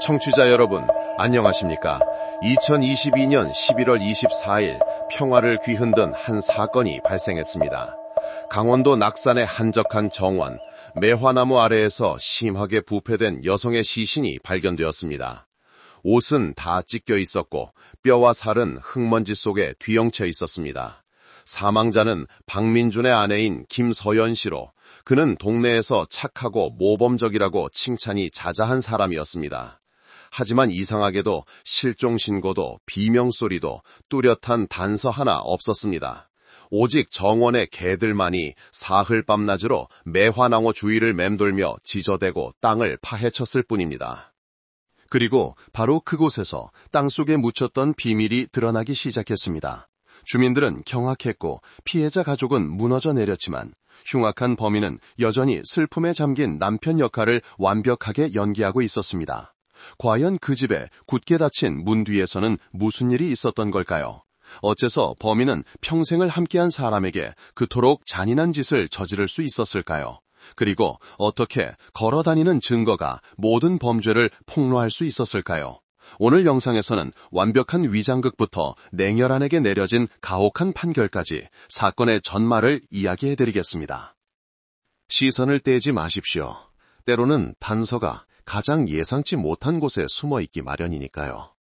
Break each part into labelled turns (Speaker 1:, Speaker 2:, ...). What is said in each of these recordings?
Speaker 1: 청취자 여러분, 안녕하십니까? 2022년 11월 24일 평화를 뒤흔든 한 사건이 발생했습니다. 강원도 낙산의 한적한 정원, 매화나무 아래에서 심하게 부패된 여성의 시신이 발견되었습니다. 옷은 다 찢겨 있었고 뼈와 살은 흙먼지 속에 뒤엉쳐 있었습니다. 사망자는 박민준의 아내인 김서연 씨로 그는 동네에서 착하고 모범적이라고 칭찬이 자자한 사람이었습니다. 하지만 이상하게도 실종 신고도 비명소리도 뚜렷한 단서 하나 없었습니다. 오직 정원의 개들만이 사흘 밤낮으로 매화나무 주위를 맴돌며 지저대고 땅을 파헤쳤을 뿐입니다.
Speaker 2: 그리고 바로 그곳에서 땅속에 묻혔던 비밀이 드러나기 시작했습니다. 주민들은 경악했고 피해자 가족은 무너져 내렸지만 흉악한 범인은 여전히 슬픔에 잠긴 남편 역할을 완벽하게 연기하고 있었습니다. 과연 그 집에 굳게 닫힌 문 뒤에서는 무슨 일이 있었던 걸까요? 어째서 범인은 평생을 함께한 사람에게 그토록 잔인한 짓을 저지를 수 있었을까요? 그리고 어떻게 걸어다니는 증거가 모든 범죄를 폭로할 수 있었을까요? 오늘 영상에서는 완벽한 위장극부터 냉혈한에게 내려진 가혹한 판결까지 사건의 전말을 이야기해드리겠습니다. 시선을 떼지 마십시오. 때로는 단서가 가장 예상치 못한 곳에 숨어있기 마련이니까요.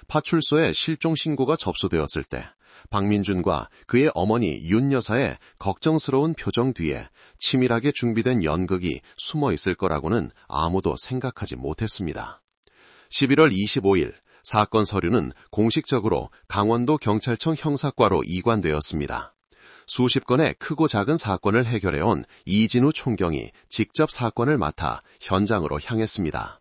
Speaker 2: 파출소에 실종 신고가 접수되었을 때 박민준과 그의 어머니 윤 여사의 걱정스러운 표정 뒤에 치밀하게 준비된 연극이 숨어있을 거라고는 아무도 생각하지 못했습니다. 11월 25일 사건 서류는 공식적으로 강원도 경찰청 형사과로 이관되었습니다. 수십 건의 크고 작은 사건을 해결해온 이진우 총경이 직접 사건을 맡아 현장으로 향했습니다.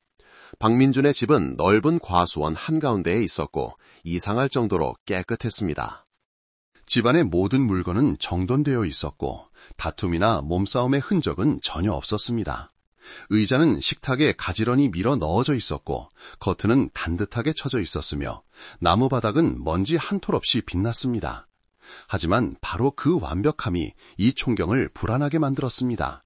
Speaker 2: 박민준의 집은 넓은 과수원 한가운데에 있었고 이상할 정도로 깨끗했습니다. 집안의 모든 물건은 정돈되어 있었고 다툼이나 몸싸움의 흔적은 전혀 없었습니다. 의자는 식탁에 가지런히 밀어 넣어져 있었고 커튼은 단듯하게 쳐져 있었으며 나무 바닥은 먼지 한 톨 없이 빛났습니다. 하지만 바로 그 완벽함이 이 총경을 불안하게 만들었습니다.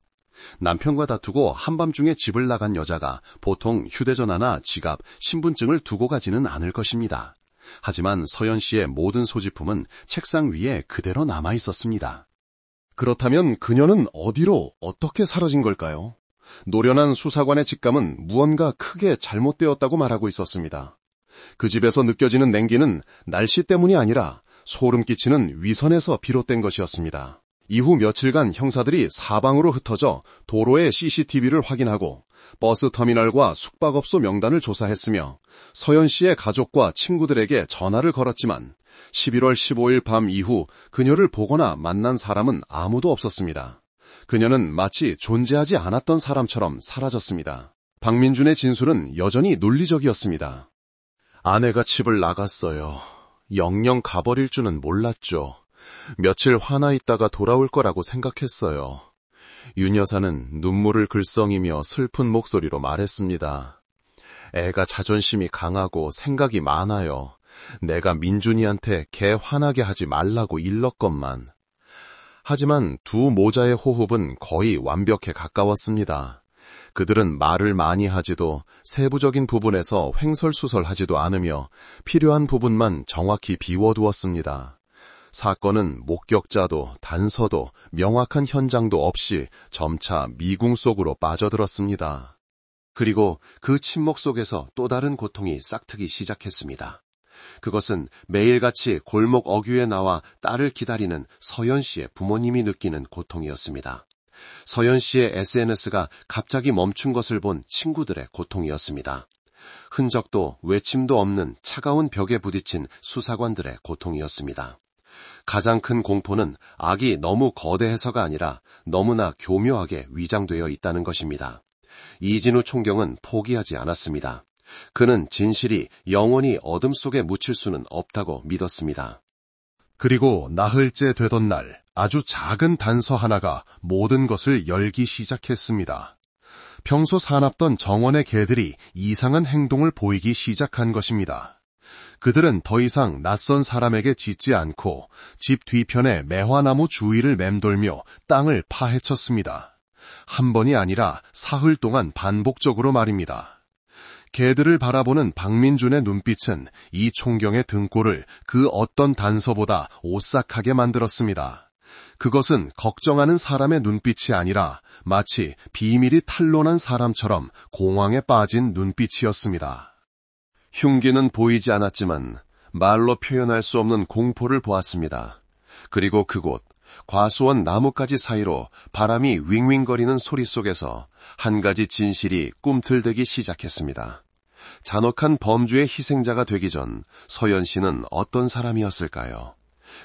Speaker 2: 남편과 다투고 한밤중에 집을 나간 여자가 보통 휴대전화나 지갑, 신분증을 두고 가지는 않을 것입니다. 하지만 서연 씨의 모든 소지품은 책상 위에 그대로 남아 있었습니다.
Speaker 1: 그렇다면 그녀는 어디로 어떻게 사라진 걸까요? 노련한 수사관의 직감은 무언가 크게 잘못되었다고 말하고 있었습니다. 그 집에서 느껴지는 냉기는 날씨 때문이 아니라 소름 끼치는 위선에서 비롯된 것이었습니다. 이후 며칠간 형사들이 사방으로 흩어져 도로의 CCTV를 확인하고 버스 터미널과 숙박업소 명단을 조사했으며 서연 씨의 가족과 친구들에게 전화를 걸었지만 11월 15일 밤 이후 그녀를 보거나 만난 사람은 아무도 없었습니다. 그녀는 마치 존재하지 않았던 사람처럼 사라졌습니다. 박민준의 진술은 여전히 논리적이었습니다.
Speaker 2: 아내가 집을 나갔어요. 영영 가버릴 줄은 몰랐죠. 며칠 화나 있다가 돌아올 거라고 생각했어요. 윤 여사는 눈물을 글썽이며 슬픈 목소리로 말했습니다. 애가 자존심이 강하고 생각이 많아요. 내가 민준이한테 걔 화나게 하지 말라고 일렀건만. 하지만 두 모자의 호흡은 거의 완벽에 가까웠습니다. 그들은 말을 많이 하지도 세부적인 부분에서 횡설수설하지도 않으며 필요한 부분만 정확히 비워두었습니다. 사건은 목격자도 단서도 명확한 현장도 없이 점차 미궁 속으로 빠져들었습니다.
Speaker 1: 그리고 그 침묵 속에서 또 다른 고통이 싹트기 시작했습니다. 그것은 매일같이 골목 어귀에 나와 딸을 기다리는 서연 씨의 부모님이 느끼는 고통이었습니다. 서연 씨의 SNS가 갑자기 멈춘 것을 본 친구들의 고통이었습니다. 흔적도 외침도 없는 차가운 벽에 부딪힌 수사관들의 고통이었습니다. 가장 큰 공포는 악이 너무 거대해서가 아니라 너무나 교묘하게 위장되어 있다는 것입니다. 이진우 총경은 포기하지 않았습니다. 그는 진실이 영원히 어둠 속에 묻힐 수는 없다고 믿었습니다.
Speaker 2: 그리고 나흘째 되던 날 아주 작은 단서 하나가 모든 것을 열기 시작했습니다. 평소 사납던 정원의 개들이 이상한 행동을 보이기 시작한 것입니다. 그들은 더 이상 낯선 사람에게 짖지 않고 집 뒤편의 매화나무 주위를 맴돌며 땅을 파헤쳤습니다. 한 번이 아니라 사흘 동안 반복적으로 말입니다.
Speaker 1: 개들을 바라보는 박민준의 눈빛은 이 총경의 등골을 그 어떤 단서보다 오싹하게 만들었습니다. 그것은 걱정하는 사람의 눈빛이 아니라 마치 비밀이 탄로난 사람처럼 공황에 빠진 눈빛이었습니다. 흉기는 보이지 않았지만 말로 표현할 수 없는 공포를 보았습니다. 그리고 그곳 과수원 나뭇가지 사이로 바람이 윙윙거리는 소리 속에서 한 가지 진실이 꿈틀대기 시작했습니다. 잔혹한 범죄의 희생자가 되기 전 서연 씨는 어떤 사람이었을까요?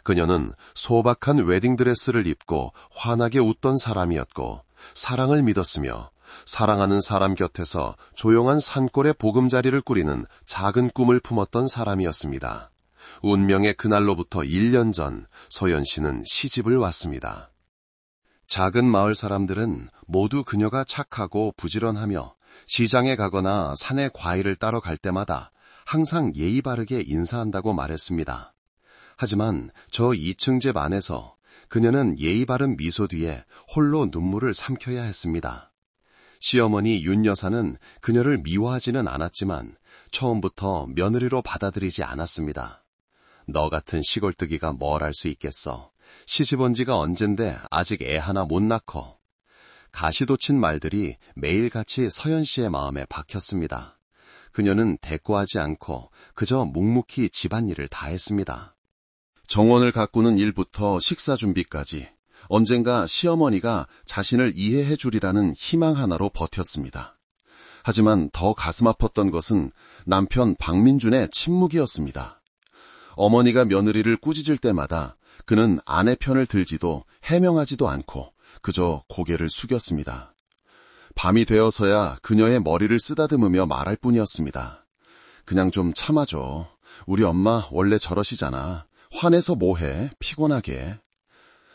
Speaker 1: 그녀는 소박한 웨딩드레스를 입고 환하게 웃던 사람이었고 사랑을 믿었으며 사랑하는 사람 곁에서 조용한 산골의 보금자리를 꾸리는 작은 꿈을 품었던 사람이었습니다. 운명의 그날로부터 1년 전 서연 씨는 시집을 왔습니다. 작은 마을 사람들은 모두 그녀가 착하고 부지런하며 시장에 가거나 산에 과일을 따러 갈 때마다 항상 예의 바르게 인사한다고 말했습니다. 하지만 저 2층 집 안에서 그녀는 예의 바른 미소 뒤에 홀로 눈물을 삼켜야 했습니다. 시어머니 윤 여사는 그녀를 미워하지는 않았지만 처음부터 며느리로 받아들이지 않았습니다. 너 같은 시골뜨기가 뭘 할 수 있겠어. 시집 온 지가 언젠데 아직 애 하나 못 낳고. 가시돋친 말들이 매일같이 서연 씨의 마음에 박혔습니다. 그녀는 대꾸하지 않고 그저 묵묵히 집안일을 다 했습니다. 정원을 가꾸는 일부터 식사 준비까지 언젠가 시어머니가 자신을 이해해 주리라는 희망 하나로 버텼습니다. 하지만 더 가슴 아팠던 것은 남편 박민준의 침묵이었습니다. 어머니가 며느리를 꾸짖을 때마다 그는 아내 편을 들지도 해명하지도 않고 그저 고개를 숙였습니다. 밤이 되어서야 그녀의 머리를 쓰다듬으며 말할 뿐이었습니다. 그냥 좀 참아줘. 우리 엄마 원래 저러시잖아. 화내서 뭐해. 피곤하게.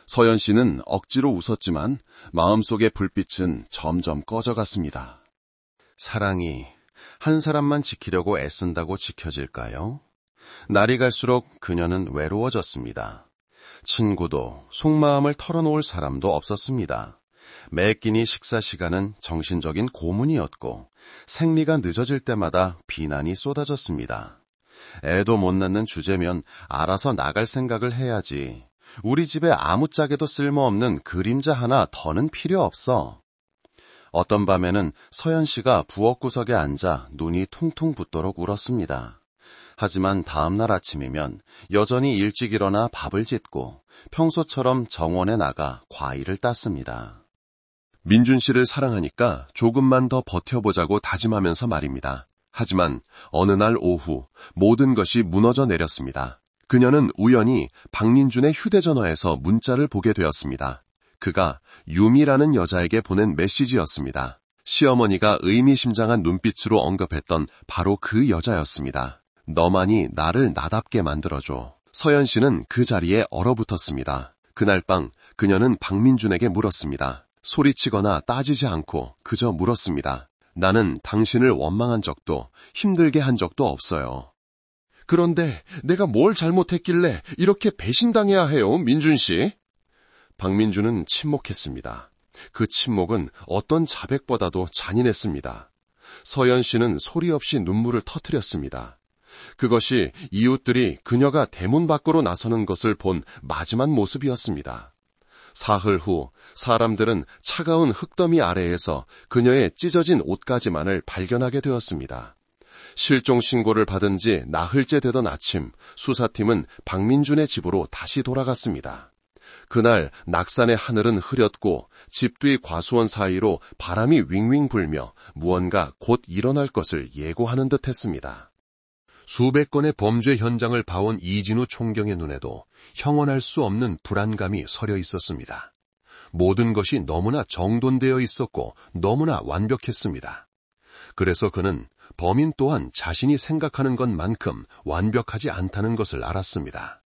Speaker 1: 서연 씨는 억지로 웃었지만 마음속의 불빛은 점점 꺼져갔습니다. 사랑이 한 사람만 지키려고 애쓴다고 지켜질까요? 날이 갈수록 그녀는 외로워졌습니다. 친구도 속마음을 털어놓을 사람도 없었습니다. 매 끼니 식사 시간은 정신적인 고문이었고 생리가 늦어질 때마다 비난이 쏟아졌습니다. 애도 못 낳는 주제면 알아서 나갈 생각을 해야지. 우리 집에 아무짝에도 쓸모없는 그림자 하나 더는 필요 없어. 어떤 밤에는 서연 씨가 부엌구석에 앉아 눈이 퉁퉁 붓도록 울었습니다. 하지만 다음날 아침이면 여전히 일찍 일어나 밥을 짓고 평소처럼 정원에 나가 과일을 땄습니다. 민준 씨를 사랑하니까 조금만 더 버텨보자고 다짐하면서 말입니다. 하지만 어느 날 오후 모든 것이 무너져 내렸습니다. 그녀는 우연히 박민준의 휴대전화에서 문자를 보게 되었습니다. 그가 유미라는 여자에게 보낸 메시지였습니다. 시어머니가 의미심장한 눈빛으로 언급했던 바로 그 여자였습니다. 너만이 나를 나답게 만들어줘. 서연 씨는 그 자리에 얼어붙었습니다. 그날 밤 그녀는 박민준에게 물었습니다. 소리치거나 따지지 않고 그저 물었습니다. 나는 당신을 원망한 적도 힘들게 한 적도 없어요. 그런데 내가 뭘 잘못했길래 이렇게 배신당해야 해요, 민준 씨? 박민준은 침묵했습니다. 그 침묵은 어떤 자백보다도 잔인했습니다. 서연 씨는 소리 없이 눈물을 터뜨렸습니다. 그것이 이웃들이 그녀가 대문 밖으로 나서는 것을 본 마지막 모습이었습니다. 사흘 후 사람들은 차가운 흙더미 아래에서 그녀의 찢어진 옷가지만을 발견하게 되었습니다. 실종 신고를 받은 지 나흘째 되던 아침, 수사팀은 박민준의 집으로 다시 돌아갔습니다. 그날 낙산의 하늘은 흐렸고 집 뒤 과수원 사이로 바람이 윙윙 불며 무언가 곧 일어날 것을 예고하는 듯했습니다. 수백 건의 범죄 현장을 봐온 이진우 총경의 눈에도 형언할 수 없는 불안감이 서려 있었습니다. 모든 것이 너무나 정돈되어 있었고 너무나 완벽했습니다. 그래서 그는 범인 또한 자신이 생각하는 것만큼 완벽하지 않다는 것을 알았습니다.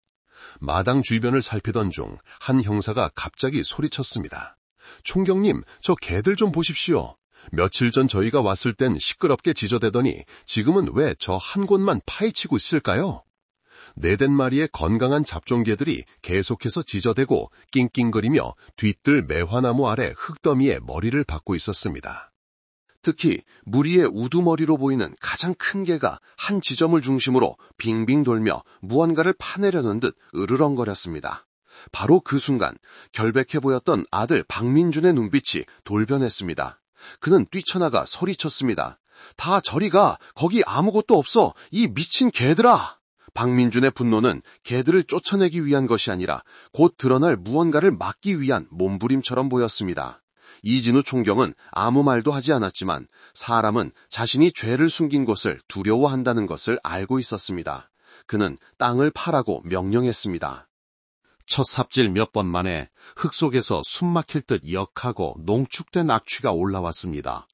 Speaker 1: 마당 주변을 살피던 중 한 형사가 갑자기 소리쳤습니다. 총경님, 저 개들 좀 보십시오. 며칠 전 저희가 왔을 땐 시끄럽게 지저대더니 지금은 왜 저 한 곳만 파헤치고 있을까요? 4-5마리의 건강한 잡종개들이 계속해서 지저대고 낑낑거리며 뒤뜰 매화나무 아래 흙더미에 머리를 박고 있었습니다.
Speaker 2: 특히 무리의 우두머리로 보이는 가장 큰 개가 한 지점을 중심으로 빙빙 돌며 무언가를 파내려는 듯 으르렁거렸습니다. 바로 그 순간 결백해 보였던 아들 박민준의 눈빛이 돌변했습니다. 그는 뛰쳐나가 소리쳤습니다. 다 저리 가! 거기 아무것도 없어! 이 미친 개들아! 박민준의 분노는 개들을 쫓아내기 위한 것이 아니라 곧 드러날 무언가를 막기 위한 몸부림처럼 보였습니다. 이진우 총경은 아무 말도 하지 않았지만 사람은 자신이 죄를 숨긴 것을 두려워한다는 것을 알고 있었습니다. 그는 땅을 파라고 명령했습니다.
Speaker 1: 첫 삽질 몇 번 만에 흙 속에서 숨 막힐 듯 역하고 농축된 악취가 올라왔습니다.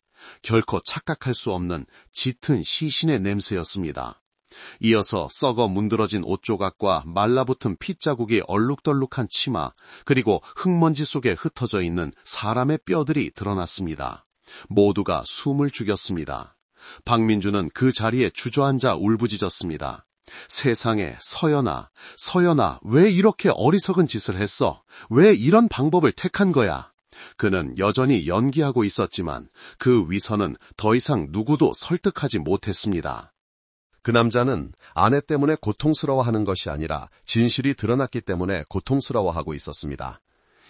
Speaker 1: 결코 착각할 수 없는 짙은 시신의 냄새였습니다. 이어서 썩어 문드러진 옷조각과 말라붙은 핏자국이 얼룩덜룩한 치마, 그리고 흙먼지 속에 흩어져 있는 사람의 뼈들이 드러났습니다. 모두가 숨을 죽였습니다. 박민주는 그 자리에 주저앉아 울부짖었습니다. 세상에, 서연아, 왜 이렇게 어리석은 짓을 했어? 왜 이런 방법을 택한 거야? 그는 여전히 연기하고 있었지만 그 위선은 더 이상 누구도 설득하지 못했습니다. 그 남자는 아내 때문에 고통스러워하는 것이 아니라 진실이 드러났기 때문에 고통스러워하고 있었습니다.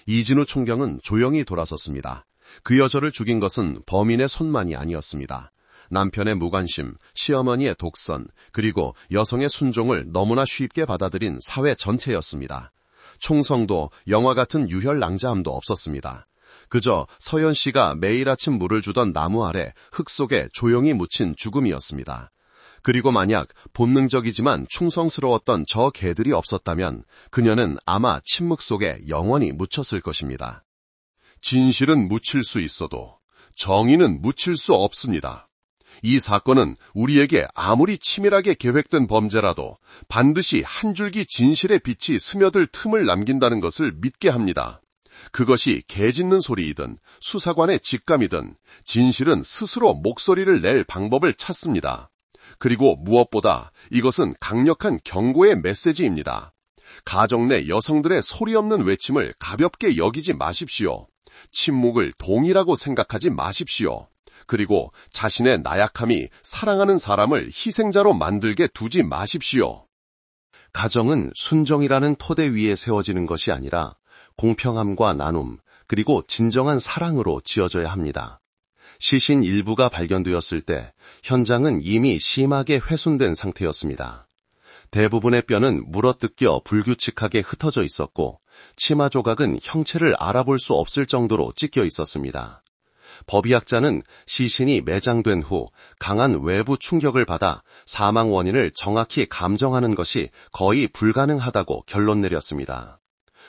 Speaker 1: 이진우 총경은 조용히 돌아섰습니다. 그 여자를 죽인 것은 범인의 손만이 아니었습니다. 남편의 무관심, 시어머니의 독선, 그리고 여성의 순종을 너무나 쉽게 받아들인 사회 전체였습니다. 총성도 영화 같은 유혈낭자함도 없었습니다. 그저 서연 씨가 매일 아침 물을 주던 나무 아래 흙 속에 조용히 묻힌 죽음이었습니다. 그리고 만약 본능적이지만 충성스러웠던 저 개들이 없었다면 그녀는 아마 침묵 속에 영원히 묻혔을 것입니다. 진실은 묻힐 수 있어도 정의는 묻힐 수 없습니다. 이 사건은 우리에게 아무리 치밀하게 계획된 범죄라도 반드시 한 줄기 진실의 빛이 스며들 틈을 남긴다는 것을 믿게 합니다. 그것이 개 짖는 소리이든 수사관의 직감이든 진실은 스스로 목소리를 낼 방법을 찾습니다. 그리고 무엇보다 이것은 강력한 경고의 메시지입니다. 가정 내 여성들의 소리 없는 외침을 가볍게 여기지 마십시오. 침묵을 동의라고 생각하지 마십시오. 그리고 자신의 나약함이 사랑하는 사람을 희생자로 만들게 두지 마십시오. 가정은 순정이라는 토대 위에 세워지는 것이 아니라 공평함과 나눔, 그리고 진정한 사랑으로 지어져야 합니다. 시신 일부가 발견되었을 때 현장은 이미 심하게 훼손된 상태였습니다. 대부분의 뼈는 물어뜯겨 불규칙하게 흩어져 있었고 치마 조각은 형체를 알아볼 수 없을 정도로 찢겨 있었습니다. 법의학자는 시신이 매장된 후 강한 외부 충격을 받아 사망 원인을 정확히 감정하는 것이 거의 불가능하다고 결론 내렸습니다.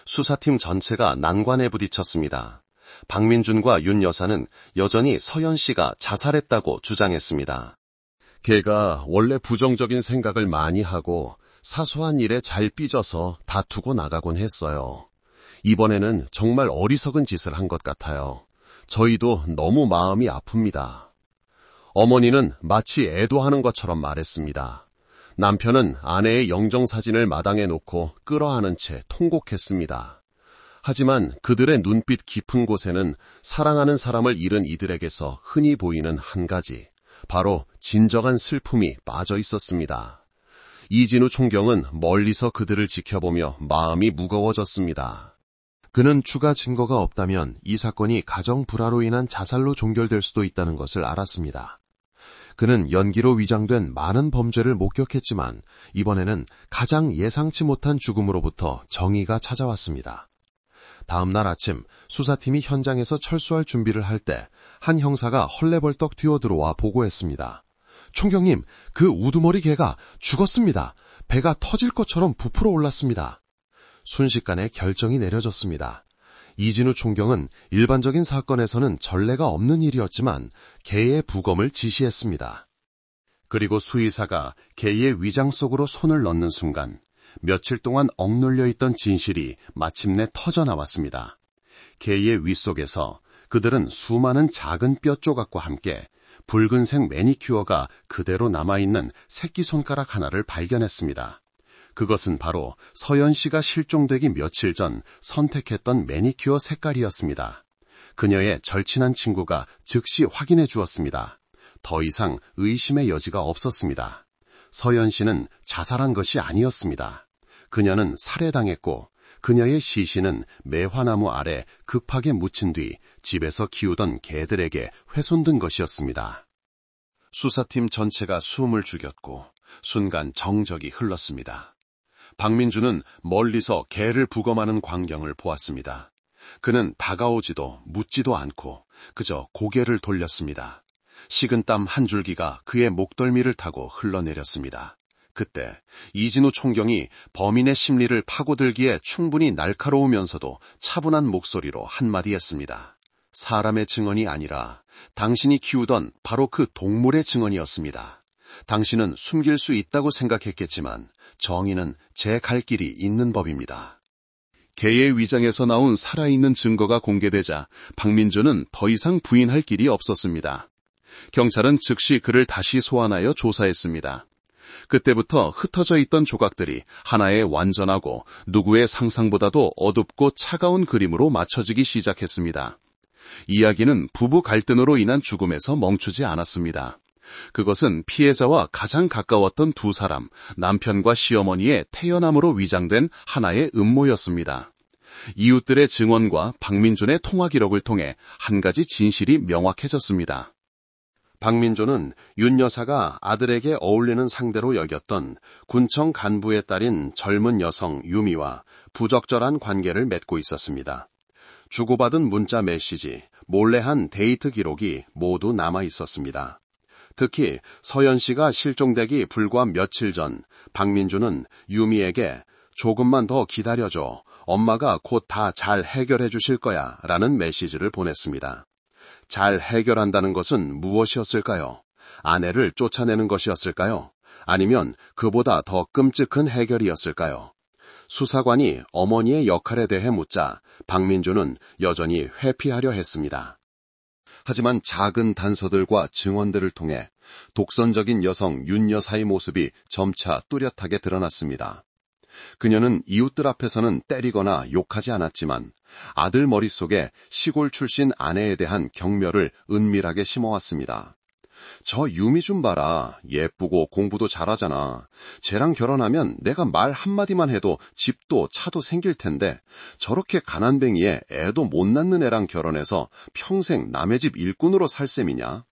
Speaker 1: 수사팀 전체가 난관에 부딪혔습니다. 박민준과 윤 여사는 여전히 서연 씨가 자살했다고 주장했습니다. 걔가 원래 부정적인 생각을 많이 하고 사소한 일에 잘 삐져서 다투고 나가곤 했어요. 이번에는 정말 어리석은 짓을 한 것 같아요. 저희도 너무 마음이 아픕니다. 어머니는 마치 애도하는 것처럼 말했습니다. 남편은 아내의 영정사진을 마당에 놓고 끌어안은 채 통곡했습니다. 하지만 그들의 눈빛 깊은 곳에는 사랑하는 사람을 잃은 이들에게서 흔히 보이는 한 가지, 바로 진정한 슬픔이 빠져 있었습니다. 이진우 총경은 멀리서 그들을 지켜보며 마음이 무거워졌습니다. 그는 추가 증거가 없다면 이 사건이 가정 불화로 인한 자살로 종결될 수도 있다는 것을 알았습니다. 그는 연기로 위장된 많은 범죄를 목격했지만 이번에는 가장 예상치 못한 죽음으로부터 정의가 찾아왔습니다. 다음 날 아침 수사팀이 현장에서 철수할 준비를 할 때 한 형사가 헐레벌떡 뛰어들어와 보고했습니다. 총경님, 그 우두머리 개가 죽었습니다. 배가 터질 것처럼 부풀어 올랐습니다. 순식간에 결정이 내려졌습니다. 이진우 총경은 일반적인 사건에서는 전례가 없는 일이었지만 개의 부검을 지시했습니다. 그리고 수의사가 개의 위장 속으로 손을 넣는 순간 며칠 동안 억눌려 있던 진실이 마침내 터져나왔습니다. 개의 윗속에서 그들은 수많은 작은 뼈 조각과 함께 붉은색 매니큐어가 그대로 남아있는 새끼손가락 하나를 발견했습니다. 그것은 바로 서연 씨가 실종되기 며칠 전 선택했던 매니큐어 색깔이었습니다. 그녀의 절친한 친구가 즉시 확인해 주었습니다. 더 이상 의심의 여지가 없었습니다. 서연 씨는 자살한 것이 아니었습니다. 그녀는 살해당했고 그녀의 시신은 매화나무 아래 급하게 묻힌 뒤 집에서 키우던 개들에게 훼손된 것이었습니다. 수사팀 전체가 숨을 죽였고 순간 정적이 흘렀습니다. 박민주는 멀리서 개를 부검하는 광경을 보았습니다. 그는 다가오지도 묻지도 않고 그저 고개를 돌렸습니다. 식은땀 한 줄기가 그의 목덜미를 타고 흘러내렸습니다. 그때 이진우 총경이 범인의 심리를 파고들기에 충분히 날카로우면서도 차분한 목소리로 한마디 했습니다. 사람의 증언이 아니라 당신이 키우던 바로 그 동물의 증언이었습니다. 당신은 숨길 수 있다고 생각했겠지만 정의는 제 갈 길이 있는 법입니다. 개의 위장에서 나온 살아있는 증거가 공개되자 박민주는 더 이상 부인할 길이 없었습니다. 경찰은 즉시 그를 다시 소환하여 조사했습니다. 그때부터 흩어져 있던 조각들이 하나의 완전하고 누구의 상상보다도 어둡고 차가운 그림으로 맞춰지기 시작했습니다. 이야기는 부부 갈등으로 인한 죽음에서 멈추지 않았습니다. 그것은 피해자와 가장 가까웠던 두 사람, 남편과 시어머니의 태연함으로 위장된 하나의 음모였습니다. 이웃들의 증언과 박민준의 통화 기록을 통해 한 가지 진실이 명확해졌습니다. 박민조는 윤 여사가 아들에게 어울리는 상대로 여겼던 군청 간부의 딸인 젊은 여성 유미와 부적절한 관계를 맺고 있었습니다. 주고받은 문자 메시지, 몰래 한 데이트 기록이 모두 남아 있었습니다. 특히 서연 씨가 실종되기 불과 며칠 전 박민주는 유미에게 조금만 더 기다려줘. 엄마가 곧 다 잘 해결해 주실 거야 라는 메시지를 보냈습니다. 잘 해결한다는 것은 무엇이었을까요? 아내를 쫓아내는 것이었을까요? 아니면 그보다 더 끔찍한 해결이었을까요? 수사관이 어머니의 역할에 대해 묻자 박민주는 여전히 회피하려 했습니다. 하지만 작은 단서들과 증언들을 통해 독선적인 여성 윤 여사의 모습이 점차 뚜렷하게 드러났습니다. 그녀는 이웃들 앞에서는 때리거나 욕하지 않았지만 아들 머릿속에 시골 출신 아내에 대한 경멸을 은밀하게 심어왔습니다. 저 유미 좀 봐라. 예쁘고 공부도 잘하잖아. 쟤랑 결혼하면 내가 말 한마디만 해도 집도 차도 생길 텐데 저렇게 가난뱅이에 애도 못 낳는 애랑 결혼해서 평생 남의 집 일꾼으로 살 셈이냐?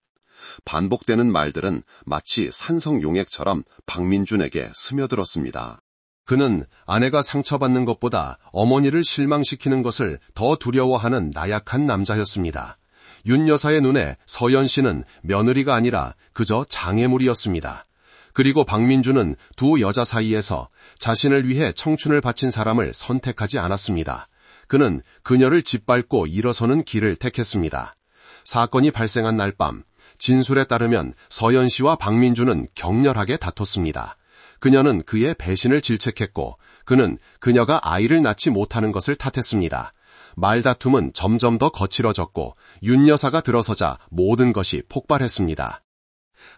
Speaker 1: 반복되는 말들은 마치 산성용액처럼 박민준에게 스며들었습니다. 그는 아내가 상처받는 것보다 어머니를 실망시키는 것을 더 두려워하는 나약한 남자였습니다. 윤 여사의 눈에 서연 씨는 며느리가 아니라 그저 장애물이었습니다. 그리고 박민주는 두 여자 사이에서 자신을 위해 청춘을 바친 사람을 선택하지 않았습니다. 그는 그녀를 짓밟고 일어서는 길을 택했습니다. 사건이 발생한 날 밤, 진술에 따르면 서연 씨와 박민주는 격렬하게 다퉜습니다. 그녀는 그의 배신을 질책했고 그는 그녀가 아이를 낳지 못하는 것을 탓했습니다. 말다툼은 점점 더 거칠어졌고 윤 여사가 들어서자 모든 것이 폭발했습니다.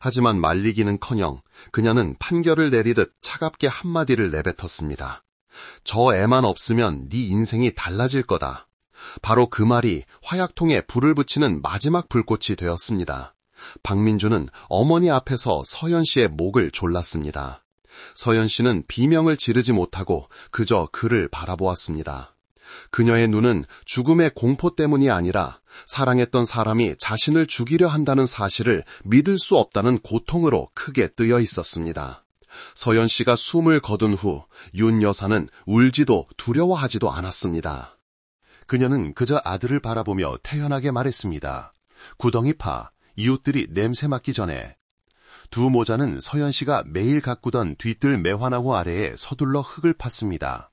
Speaker 1: 하지만 말리기는커녕 그녀는 판결을 내리듯 차갑게 한마디를 내뱉었습니다. 저 애만 없으면 네 인생이 달라질 거다. 바로 그 말이 화약통에 불을 붙이는 마지막 불꽃이 되었습니다. 박민주는 어머니 앞에서 서연 씨의 목을 졸랐습니다. 서연 씨는 비명을 지르지 못하고 그저 그를 바라보았습니다. 그녀의 눈은 죽음의 공포 때문이 아니라 사랑했던 사람이 자신을 죽이려 한다는 사실을 믿을 수 없다는 고통으로 크게 뜨여 있었습니다. 서연 씨가 숨을 거둔 후 윤 여사는 울지도 두려워하지도 않았습니다. 그녀는 그저 아들을 바라보며 태연하게 말했습니다. 구덩이 파, 이웃들이 냄새 맡기 전에. 두 모자는 서연 씨가 매일 가꾸던 뒤뜰 매화나무 아래에 서둘러 흙을 팠습니다.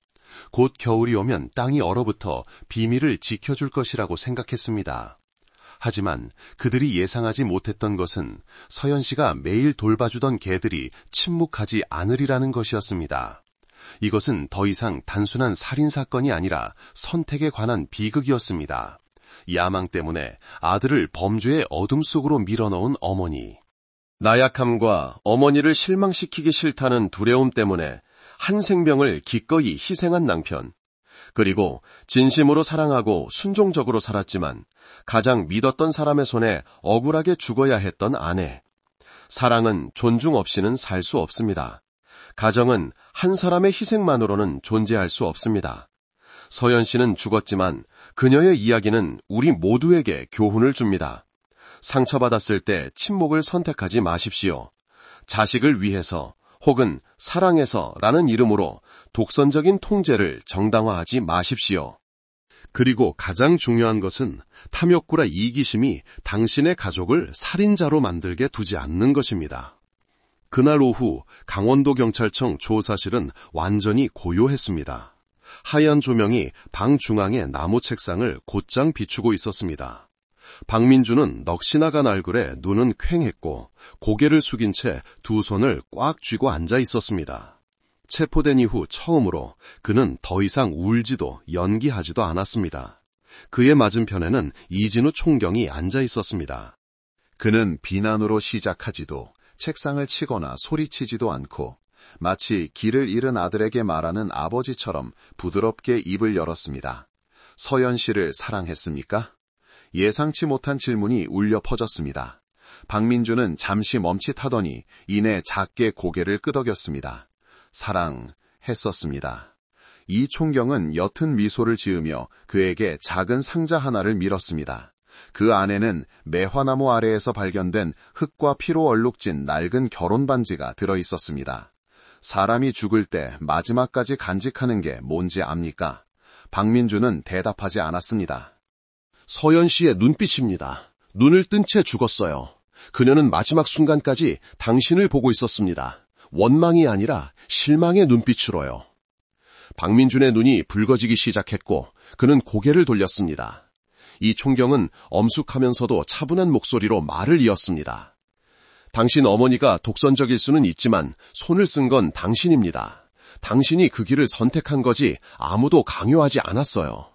Speaker 1: 곧 겨울이 오면 땅이 얼어붙어 비밀을 지켜줄 것이라고 생각했습니다. 하지만 그들이 예상하지 못했던 것은 서연 씨가 매일 돌봐주던 개들이 침묵하지 않으리라는 것이었습니다. 이것은 더 이상 단순한 살인사건이 아니라 선택에 관한 비극이었습니다. 야망 때문에 아들을 범죄의 어둠 속으로 밀어넣은 어머니. 나약함과 어머니를 실망시키기 싫다는 두려움 때문에 한 생명을 기꺼이 희생한 남편. 그리고 진심으로 사랑하고 순종적으로 살았지만 가장 믿었던 사람의 손에 억울하게 죽어야 했던 아내. 사랑은 존중 없이는 살 수 없습니다. 가정은 한 사람의 희생만으로는 존재할 수 없습니다. 서연 씨는 죽었지만 그녀의 이야기는 우리 모두에게 교훈을 줍니다. 상처받았을 때 침묵을 선택하지 마십시오. 자식을 위해서 혹은 사랑해서라는 이름으로 독선적인 통제를 정당화하지 마십시오. 그리고 가장 중요한 것은 탐욕구라 이기심이 당신의 가족을 살인자로 만들게 두지 않는 것입니다. 그날 오후 강원도 경찰청 조사실은 완전히 고요했습니다. 하얀 조명이 방 중앙의 나무 책상을 곧장 비추고 있었습니다. 박민주는 넋이 나간 얼굴에 눈은 퀭했고 고개를 숙인 채 두 손을 꽉 쥐고 앉아 있었습니다. 체포된 이후 처음으로 그는 더 이상 울지도 연기하지도 않았습니다. 그의 맞은편에는 이진우 총경이 앉아 있었습니다.
Speaker 2: 그는 비난으로 시작하지도 책상을 치거나 소리치지도 않고 마치 길을 잃은 아들에게 말하는 아버지처럼 부드럽게 입을 열었습니다. 서연 씨를 사랑했습니까? 예상치 못한 질문이 울려 퍼졌습니다. 박민주는 잠시 멈칫하더니 이내 작게 고개를 끄덕였습니다. 사랑했었습니다. 이 총경은 옅은 미소를 지으며 그에게 작은 상자 하나를 밀었습니다. 그 안에는 매화나무 아래에서 발견된 흙과 피로 얼룩진 낡은 결혼 반지가 들어있었습니다. 사람이 죽을 때 마지막까지 간직하는 게 뭔지 압니까? 박민주는 대답하지 않았습니다.
Speaker 1: 서연 씨의 눈빛입니다. 눈을 뜬 채 죽었어요. 그녀는 마지막 순간까지 당신을 보고 있었습니다. 원망이 아니라 실망의 눈빛으로요. 박민준의 눈이 붉어지기 시작했고 그는 고개를 돌렸습니다. 이 총경은 엄숙하면서도 차분한 목소리로 말을 이었습니다. 당신 어머니가 독선적일 수는 있지만 손을 쓴 건 당신입니다. 당신이 그 길을 선택한 거지 아무도 강요하지 않았어요.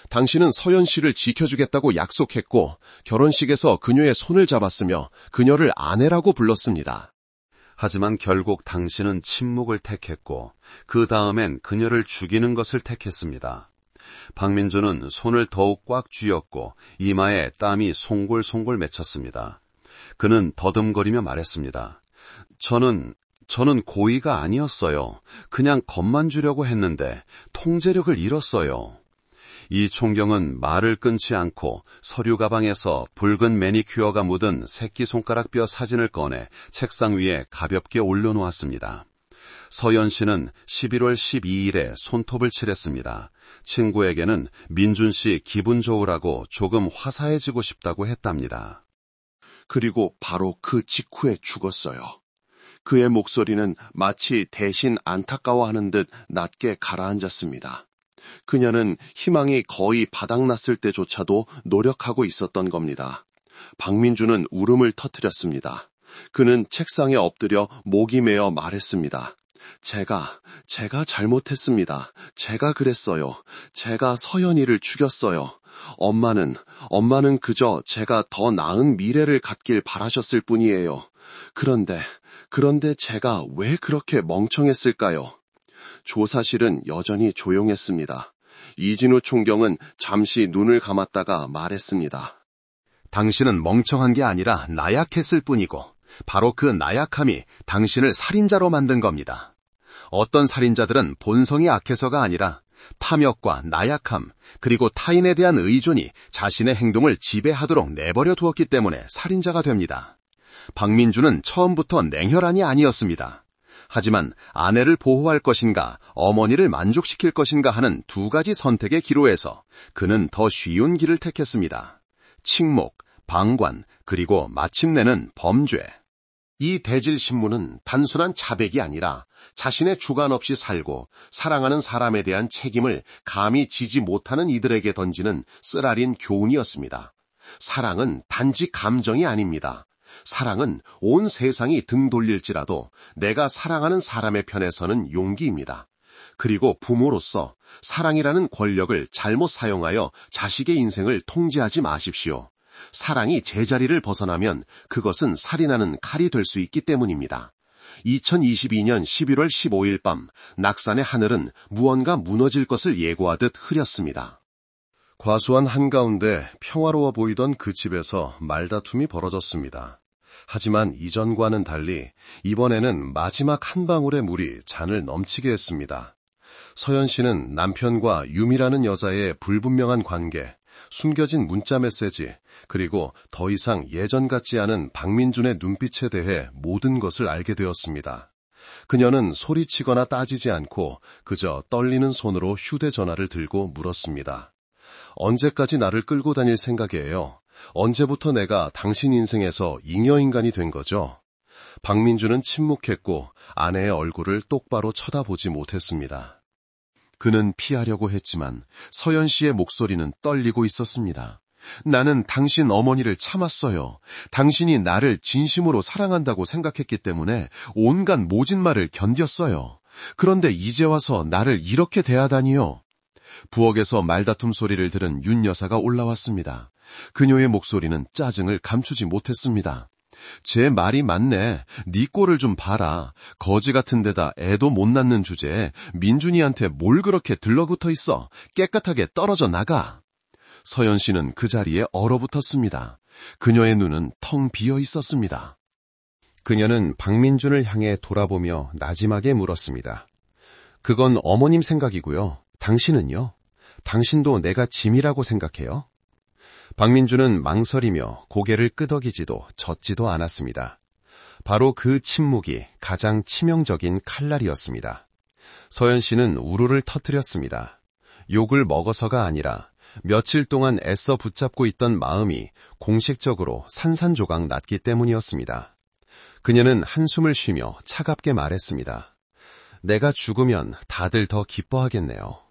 Speaker 1: 당신은 서연 씨를 지켜주겠다고 약속했고 결혼식에서 그녀의 손을 잡았으며 그녀를 아내라고 불렀습니다.
Speaker 3: 하지만 결국 당신은 침묵을 택했고 그 다음엔 그녀를 죽이는 것을 택했습니다. 박민주는 손을 더욱 꽉 쥐었고 이마에 땀이 송골송골 맺혔습니다. 그는 더듬거리며 말했습니다. 저는 고의가 아니었어요. 그냥 겁만 주려고 했는데 통제력을 잃었어요. 이 총경은 말을 끊지 않고 서류 가방에서 붉은 매니큐어가 묻은 새끼손가락뼈 사진을 꺼내 책상 위에 가볍게 올려놓았습니다. 서연 씨는 11월 12일에 손톱을 칠했습니다. 친구에게는 민준 씨 기분 좋으라고 조금 화사해지고 싶다고 했답니다.
Speaker 2: 그리고 바로 그 직후에 죽었어요. 그의 목소리는 마치 대신 안타까워하는 듯 낮게 가라앉았습니다. 그녀는 희망이 거의 바닥났을 때조차도 노력하고 있었던 겁니다. 박민주는 울음을 터뜨렸습니다. 그는 책상에 엎드려 목이 메어 말했습니다. 제가 잘못했습니다. 제가 그랬어요. 제가 서연이를 죽였어요. 엄마는 그저 제가 더 나은 미래를 갖길 바라셨을 뿐이에요. 그런데 제가 왜 그렇게 멍청했을까요? 조사실은 여전히 조용했습니다. 이진우 총경은 잠시 눈을 감았다가 말했습니다.
Speaker 1: 당신은 멍청한 게 아니라 나약했을 뿐이고 바로 그 나약함이 당신을 살인자로 만든 겁니다. 어떤 살인자들은 본성이 악해서가 아니라 탐욕과 나약함 그리고 타인에 대한 의존이 자신의 행동을 지배하도록 내버려 두었기 때문에 살인자가 됩니다. 박민주는 처음부터 냉혈한이 아니었습니다. 하지만 아내를 보호할 것인가 어머니를 만족시킬 것인가 하는 두 가지 선택의 기로에서 그는 더 쉬운 길을 택했습니다. 침묵, 방관, 그리고 마침내는 범죄. 이 대질신문은 단순한 자백이 아니라 자신의 주관 없이 살고 사랑하는 사람에 대한 책임을 감히 지지 못하는 이들에게 던지는 쓰라린 교훈이었습니다. 사랑은 단지 감정이 아닙니다. 사랑은 온 세상이 등 돌릴지라도 내가 사랑하는 사람의 편에 서는 용기입니다. 그리고 부모로서 사랑이라는 권력을 잘못 사용하여 자식의 인생을 통제하지 마십시오. 사랑이 제자리를 벗어나면 그것은 살인하는 칼이 될 수 있기 때문입니다. 2022년 11월 15일 밤 낙산의 하늘은 무언가 무너질 것을 예고하듯 흐렸습니다. 과수원 한가운데 평화로워 보이던 그 집에서 말다툼이 벌어졌습니다. 하지만 이전과는 달리 이번에는 마지막 한 방울의 물이 잔을 넘치게 했습니다. 서연 씨는 남편과 유미라는 여자의 불분명한 관계, 숨겨진 문자 메시지, 그리고 더 이상 예전 같지 않은 박민준의 눈빛에 대해 모든 것을 알게 되었습니다. 그녀는 소리치거나 따지지 않고 그저 떨리는 손으로 휴대전화를 들고 물었습니다. 언제까지 나를 끌고 다닐 생각이에요? 언제부터 내가 당신 인생에서 잉여인간이 된 거죠? 박민준은 침묵했고 아내의 얼굴을 똑바로 쳐다보지 못했습니다. 그는 피하려고 했지만 서연 씨의 목소리는 떨리고 있었습니다. 나는 당신 어머니를 참았어요. 당신이 나를 진심으로 사랑한다고 생각했기 때문에 온갖 모진 말을 견뎠어요. 그런데 이제 와서 나를 이렇게 대하다니요. 부엌에서 말다툼 소리를 들은 윤 여사가 올라왔습니다. 그녀의 목소리는 짜증을 감추지 못했습니다. 제 말이 맞네. 네 꼴을 좀 봐라. 거지 같은 데다 애도 못 낳는 주제에 민준이한테 뭘 그렇게 들러붙어 있어. 깨끗하게 떨어져 나가. 서연 씨는 그 자리에 얼어붙었습니다. 그녀의 눈은 텅 비어 있었습니다. 그녀는 박민준을 향해 돌아보며 나지막에 물었습니다. 그건 어머님 생각이고요. 당신은요? 당신도 내가 짐이라고 생각해요? 박민준은 망설이며 고개를 끄덕이지도 젓지도 않았습니다. 바로 그 침묵이 가장 치명적인 칼날이었습니다. 서연 씨는 우르를 터뜨렸습니다. 욕을 먹어서가 아니라 며칠 동안 애써 붙잡고 있던 마음이 공식적으로 산산조각 났기 때문이었습니다. 그녀는 한숨을 쉬며 차갑게 말했습니다. 내가 죽으면 다들 더 기뻐하겠네요.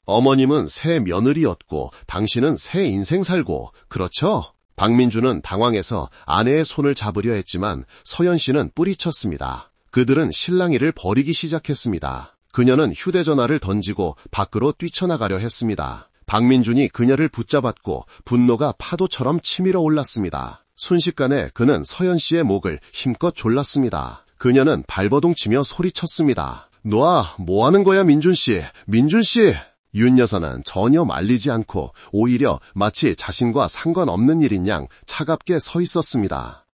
Speaker 1: 어머님은 새 며느리였고 당신은 새 인생 살고 그렇죠? 박민준은 당황해서 아내의 손을 잡으려 했지만 서연 씨는 뿌리쳤습니다. 그들은 실랑이를 벌이기 시작했습니다. 그녀는 휴대전화를 던지고 밖으로 뛰쳐나가려 했습니다. 박민준이 그녀를 붙잡았고 분노가 파도처럼 치밀어 올랐습니다. 순식간에 그는 서연 씨의 목을 힘껏 졸랐습니다. 그녀는 발버둥치며 소리쳤습니다. 놔, 뭐하는 거야 민준씨, 민준씨! 윤 여사는 전혀 말리지 않고 오히려 마치 자신과 상관없는 일인 양 차갑게 서 있었습니다.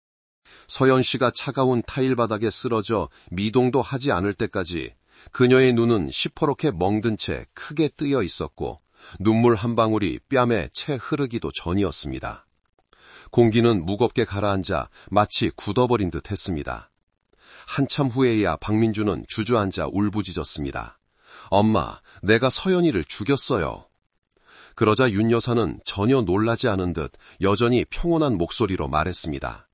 Speaker 1: 서연 씨가 차가운 타일 바닥에 쓰러져 미동도 하지 않을 때까지 그녀의 눈은 시퍼렇게 멍든 채 크게 뜨여 있었고 눈물 한 방울이 뺨에 채 흐르기도 전이었습니다. 공기는 무겁게 가라앉아 마치 굳어버린 듯 했습니다. 한참 후에야 박민준은 주저앉아 울부짖었습니다. 엄마, 내가 서연이를 죽였어요. 그러자 윤 여사는 전혀 놀라지 않은 듯 여전히 평온한 목소리로 말했습니다.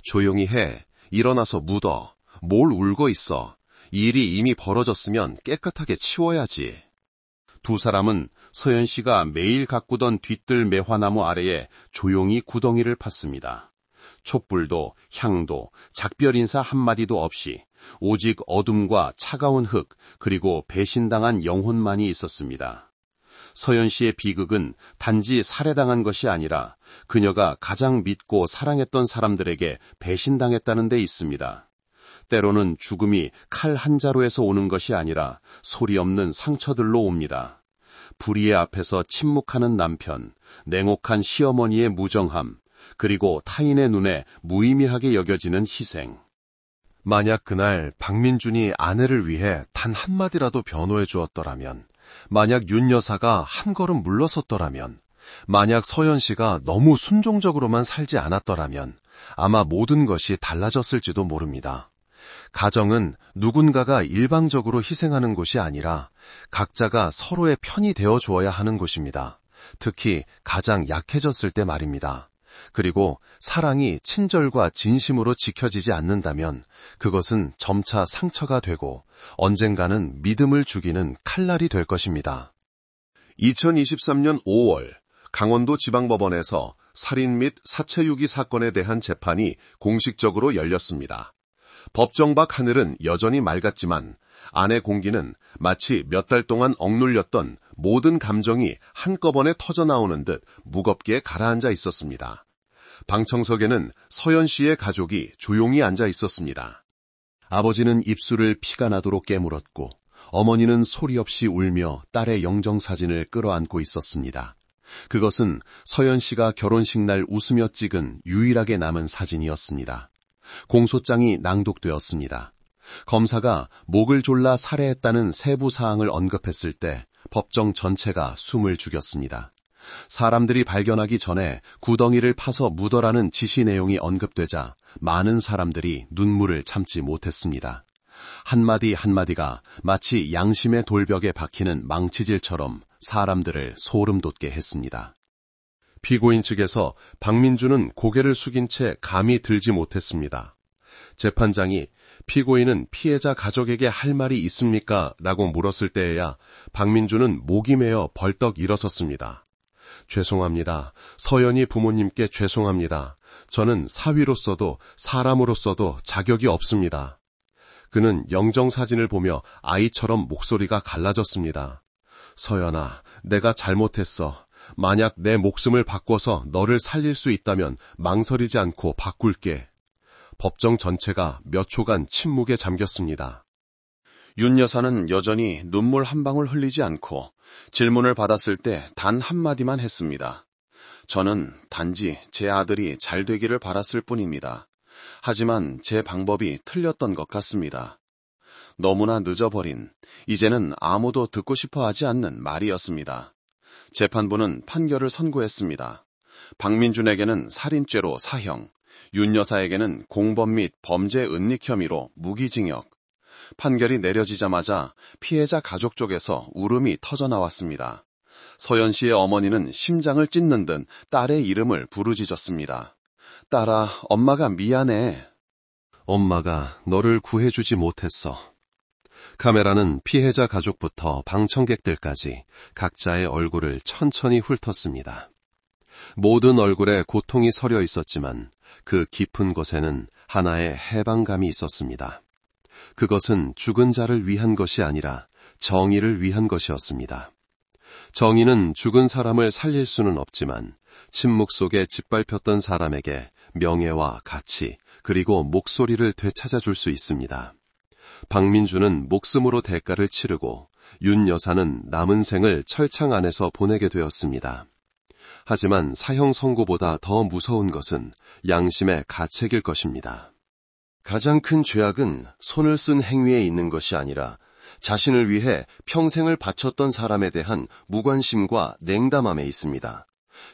Speaker 1: 조용히 해. 일어나서 묻어. 뭘 울고 있어. 일이 이미 벌어졌으면 깨끗하게 치워야지. 두 사람은 서연 씨가 매일 가꾸던 뒤뜰 매화나무 아래에 조용히 구덩이를 팠습니다. 촛불도 향도 작별 인사 한마디도 없이 오직 어둠과 차가운 흙 그리고 배신당한 영혼만이 있었습니다. 서연 씨의 비극은 단지 살해당한 것이 아니라 그녀가 가장 믿고 사랑했던 사람들에게 배신당했다는 데 있습니다. 때로는 죽음이 칼 한 자루에서 오는 것이 아니라 소리 없는 상처들로 옵니다. 불의의 앞에서 침묵하는 남편, 냉혹한 시어머니의 무정함, 그리고 타인의 눈에 무의미하게 여겨지는 희생. 만약 그날 박민준이 아내를 위해 단 한마디라도 변호해 주었더라면, 만약 윤 여사가 한 걸음 물러섰더라면, 만약 서연 씨가 너무 순종적으로만 살지 않았더라면 아마 모든 것이 달라졌을지도 모릅니다. 가정은 누군가가 일방적으로 희생하는 곳이 아니라 각자가 서로의 편이 되어 주어야 하는 곳입니다. 특히 가장 약해졌을 때 말입니다. 그리고 사랑이 친절과 진심으로 지켜지지 않는다면 그것은 점차 상처가 되고 언젠가는 믿음을 죽이는 칼날이 될 것입니다. 2023년 5월 강원도 지방법원에서 살인 및 사체유기 사건에 대한 재판이 공식적으로 열렸습니다. 법정 밖 하늘은 여전히 맑았지만 아내 공기는 마치 몇 달 동안 억눌렸던 모든 감정이 한꺼번에 터져나오는 듯 무겁게 가라앉아 있었습니다. 방청석에는 서연 씨의 가족이 조용히 앉아 있었습니다. 아버지는 입술을 피가 나도록 깨물었고 어머니는 소리 없이 울며 딸의 영정사진을 끌어안고 있었습니다. 그것은 서연 씨가 결혼식 날 웃으며 찍은 유일하게 남은 사진이었습니다. 공소장이 낭독되었습니다. 검사가 목을 졸라 살해했다는 세부 사항을 언급했을 때 법정 전체가 숨을 죽였습니다. 사람들이 발견하기 전에 구덩이를 파서 묻어라는 지시 내용이 언급되자 많은 사람들이 눈물을 참지 못했습니다. 한마디 한마디가 마치 양심의 돌벽에 박히는 망치질처럼 사람들을 소름 돋게 했습니다. 피고인 측에서 박민주는 고개를 숙인 채 감이 들지 못했습니다. 재판장이 피고인은 피해자 가족에게 할 말이 있습니까? 라고 물었을 때에야 박민주는 목이 메어 벌떡 일어섰습니다. 죄송합니다. 서연이 부모님께 죄송합니다. 저는 사위로서도 사람으로서도 자격이 없습니다. 그는 영정사진을 보며 아이처럼 목소리가 갈라졌습니다. 서연아, 내가 잘못했어. 만약 내 목숨을 바꿔서 너를 살릴 수 있다면 망설이지 않고 바꿀게. 법정 전체가 몇 초간 침묵에 잠겼습니다.
Speaker 2: 윤 여사는 여전히 눈물 한 방울 흘리지 않고 질문을 받았을 때 단 한마디만 했습니다. 저는 단지 제 아들이 잘 되기를 바랐을 뿐입니다. 하지만 제 방법이 틀렸던 것 같습니다. 너무나 늦어버린, 이제는 아무도 듣고 싶어 하지 않는 말이었습니다. 재판부는 판결을 선고했습니다. 박민준에게는 살인죄로 사형, 윤 여사에게는 공범 및 범죄 은닉 혐의로 무기징역. 판결이 내려지자마자 피해자 가족 쪽에서 울음이 터져나왔습니다. 서연 씨의 어머니는 심장을 찢는 듯 딸의 이름을 부르짖었습니다. 딸아, 엄마가 미안해.
Speaker 1: 엄마가 너를 구해주지 못했어. 카메라는 피해자 가족부터 방청객들까지 각자의 얼굴을 천천히 훑었습니다. 모든 얼굴에 고통이 서려 있었지만 그 깊은 곳에는 하나의 해방감이 있었습니다. 그것은 죽은 자를 위한 것이 아니라 정의를 위한 것이었습니다. 정의는 죽은 사람을 살릴 수는 없지만 침묵 속에 짓밟혔던 사람에게 명예와 가치 그리고 목소리를 되찾아줄 수 있습니다. 박민주는 목숨으로 대가를 치르고 윤 여사는 남은 생을 철창 안에서 보내게 되었습니다. 하지만 사형 선고보다 더 무서운 것은 양심의 가책일 것입니다. 가장 큰 죄악은 손을 쓴 행위에 있는 것이 아니라 자신을 위해 평생을 바쳤던 사람에 대한 무관심과 냉담함에 있습니다.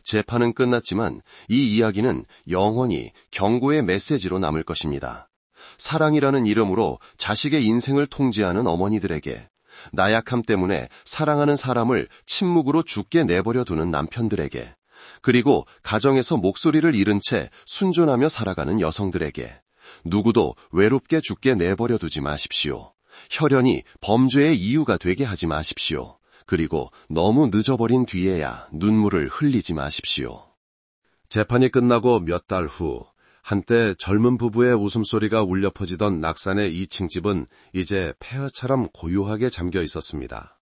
Speaker 1: 재판은 끝났지만 이 이야기는 영원히 경고의 메시지로 남을 것입니다. 사랑이라는 이름으로 자식의 인생을 통제하는 어머니들에게, 나약함 때문에 사랑하는 사람을 침묵으로 죽게 내버려 두는 남편들에게, 그리고 가정에서 목소리를 잃은 채 순존하며 살아가는 여성들에게 누구도 외롭게 죽게 내버려 두지 마십시오. 혈연이 범죄의 이유가 되게 하지 마십시오. 그리고 너무 늦어버린 뒤에야 눈물을 흘리지 마십시오. 재판이 끝나고 몇 달 후 한때 젊은 부부의 웃음소리가 울려 퍼지던 낙산의 2층 집은 이제 폐허처럼 고요하게 잠겨 있었습니다.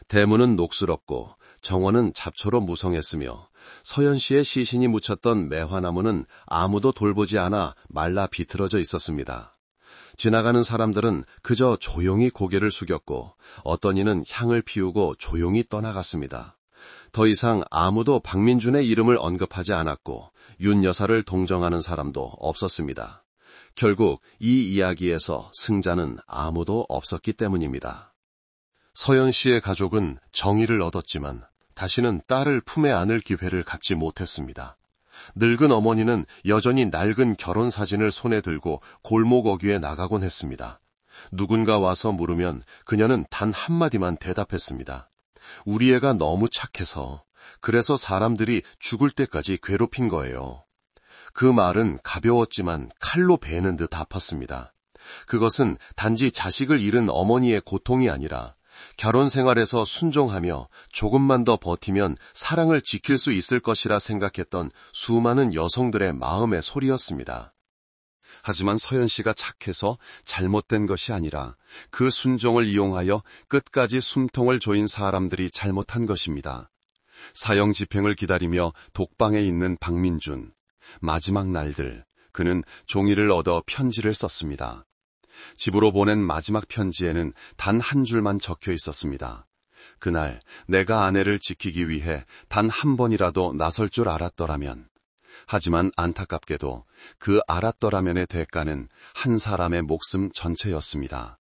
Speaker 1: 대문은 녹슬었고 정원은 잡초로 무성했으며 서연 씨의 시신이 묻혔던 매화나무는 아무도 돌보지 않아 말라 비틀어져 있었습니다. 지나가는 사람들은 그저 조용히 고개를 숙였고 어떤 이는 향을 피우고 조용히 떠나갔습니다. 더 이상 아무도 박민준의 이름을 언급하지 않았고 윤 여사를 동정하는 사람도 없었습니다. 결국 이 이야기에서 승자는 아무도 없었기 때문입니다. 서연 씨의 가족은 정의를 얻었지만 다시는 딸을 품에 안을 기회를 갖지 못했습니다. 늙은 어머니는 여전히 낡은 결혼 사진을 손에 들고 골목 어귀에 나가곤 했습니다. 누군가 와서 물으면 그녀는 단 한마디만 대답했습니다. 우리 애가 너무 착해서, 그래서 사람들이 죽을 때까지 괴롭힌 거예요. 그 말은 가벼웠지만 칼로 베는 듯 아팠습니다. 그것은 단지 자식을 잃은 어머니의 고통이 아니라 결혼 생활에서 순종하며 조금만 더 버티면 사랑을 지킬 수 있을 것이라 생각했던 수많은 여성들의 마음의 소리였습니다.
Speaker 3: 하지만 서연 씨가 착해서 잘못된 것이 아니라 그 순종을 이용하여 끝까지 숨통을 조인 사람들이 잘못한 것입니다. 사형 집행을 기다리며 독방에 있는 박민준. 마지막 날들, 그는 종이를 얻어 편지를 썼습니다. 집으로 보낸 마지막 편지에는 단 한 줄만 적혀 있었습니다. 그날 내가 아내를 지키기 위해 단 한 번이라도 나설 줄 알았더라면. 하지만 안타깝게도 그 알았더라면의 대가는 한 사람의 목숨 전체였습니다.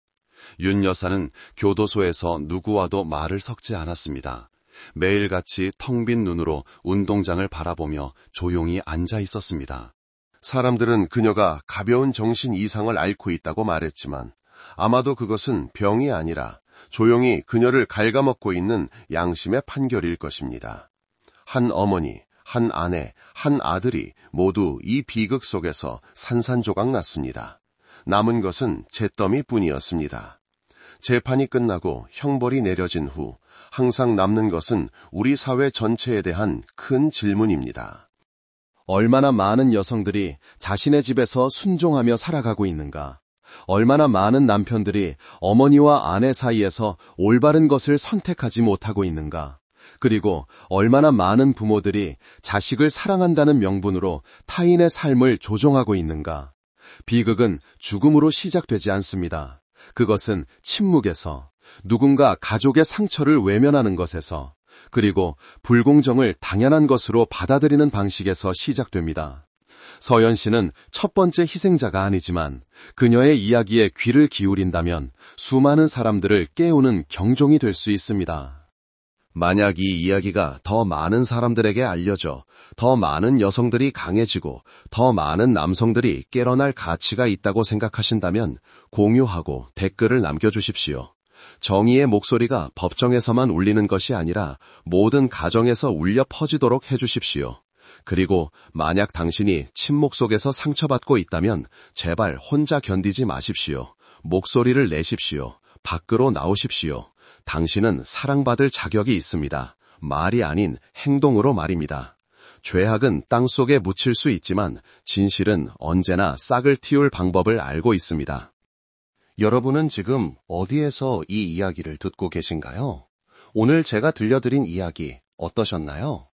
Speaker 3: 윤 여사는 교도소에서 누구와도 말을 섞지 않았습니다. 매일같이 텅 빈 눈으로 운동장을 바라보며 조용히 앉아 있었습니다.
Speaker 1: 사람들은 그녀가 가벼운 정신 이상을 앓고 있다고 말했지만 아마도 그것은 병이 아니라 조용히 그녀를 갉아먹고 있는 양심의 판결일 것입니다. 한 어머니, 한 아내, 한 아들이 모두 이 비극 속에서 산산조각 났습니다. 남은 것은 잿더미 뿐이었습니다. 재판이 끝나고 형벌이 내려진 후 항상 남는 것은 우리 사회 전체에 대한 큰 질문입니다.
Speaker 4: 얼마나 많은 여성들이 자신의 집에서 순종하며 살아가고 있는가? 얼마나 많은 남편들이 어머니와 아내 사이에서 올바른 것을 선택하지 못하고 있는가? 그리고 얼마나 많은 부모들이 자식을 사랑한다는 명분으로 타인의 삶을 조종하고 있는가? 비극은 죽음으로 시작되지 않습니다. 그것은 침묵에서, 누군가 가족의 상처를 외면하는 것에서, 그리고 불공정을 당연한 것으로 받아들이는 방식에서 시작됩니다. 서연 씨는 첫 번째 희생자가 아니지만 그녀의 이야기에 귀를 기울인다면 수많은 사람들을 깨우는 경종이 될 수 있습니다.
Speaker 2: 만약 이 이야기가 더 많은 사람들에게 알려져 더 많은 여성들이 강해지고 더 많은 남성들이 깨어날 가치가 있다고 생각하신다면 공유하고 댓글을 남겨주십시오. 정의의 목소리가 법정에서만 울리는 것이 아니라 모든 가정에서 울려 퍼지도록 해주십시오. 그리고 만약 당신이 침묵 속에서 상처받고 있다면 제발 혼자 견디지 마십시오. 목소리를 내십시오. 밖으로 나오십시오. 당신은 사랑받을 자격이 있습니다. 말이 아닌 행동으로 말입니다. 죄악은 땅속에 묻힐 수 있지만 진실은 언제나 싹을 틔울 방법을 알고 있습니다.
Speaker 1: 여러분은 지금 어디에서 이 이야기를 듣고 계신가요? 오늘 제가 들려드린 이야기 어떠셨나요?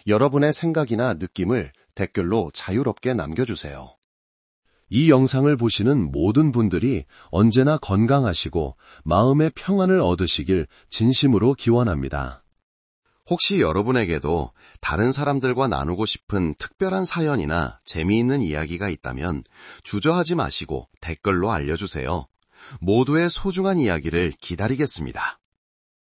Speaker 1: 여러분의 생각이나 느낌을 댓글로 자유롭게 남겨주세요.
Speaker 2: 이 영상을 보시는 모든 분들이 언제나 건강하시고 마음의 평안을 얻으시길 진심으로 기원합니다.
Speaker 3: 혹시 여러분에게도 다른 사람들과 나누고 싶은 특별한 사연이나 재미있는 이야기가 있다면 주저하지 마시고 댓글로 알려주세요. 모두의 소중한 이야기를 기다리겠습니다.